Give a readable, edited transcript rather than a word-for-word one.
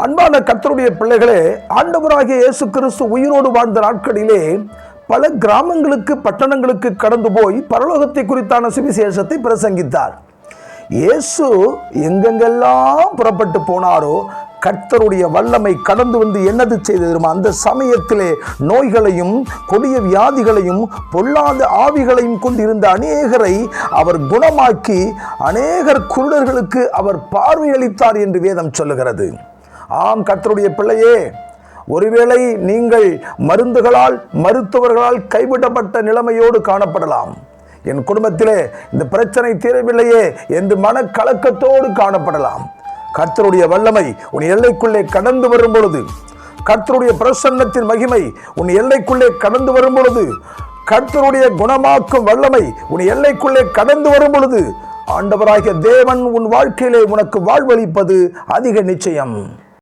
அன்பான கர்த்தருடைய பிள்ளைகளே, ஆண்டவராகிய இயேசு கிறிஸ்து உயிரோடு வாழ்ந்த நாட்களிலே பல கிராமங்களுக்கு பட்டணங்களுக்கு கடந்து போய் பரலோகத்தை குறித்தான சுவிசேஷத்தை பிரசங்கித்தார். இயேசு எங்கெங்கெல்லாம் புறப்பட்டு போனாரோ கர்த்தருடைய வல்லமை கடந்து வந்து என்னது செய்தது? அந்த சமயத்திலே நோய்களையும் கொடிய வியாதிகளையும் பொல்லாத ஆவிகளையும் கொண்டிருந்த அநேகரை அவர் குணமாக்கி அநேகர் குருடர்களுக்கு அவர் பார்வையளித்தார் என்று வேதம் சொல்லுகிறது. ஆம் கர்த்தருடைய பிள்ளையே, ஒருவேளை நீங்கள் மருந்துகளால் மருத்துவர்களால் கைவிடப்பட்ட நிலைமையோடு காணப்படலாம். என் குடும்பத்திலே இந்த பிரச்சனை தீரவில்லையே என்று மனக்கலக்கத்தோடு காணப்படலாம். கர்த்தருடைய வல்லமை உன் எல்லைக்குள்ளே கடந்து வரும் பொழுது, கர்த்தருடைய பிரசன்னத்தின் மகிமை உன் எல்லைக்குள்ளே கடந்து வரும் பொழுது, கர்த்தருடைய குணமாக்கும் வல்லமை உன் எல்லைக்குள்ளே கடந்து வரும் பொழுது, ஆண்டவராகிய தேவன் உன் வாழ்க்கையிலே உனக்கு வாழ்வளிப்பது அதிக நிச்சயம்.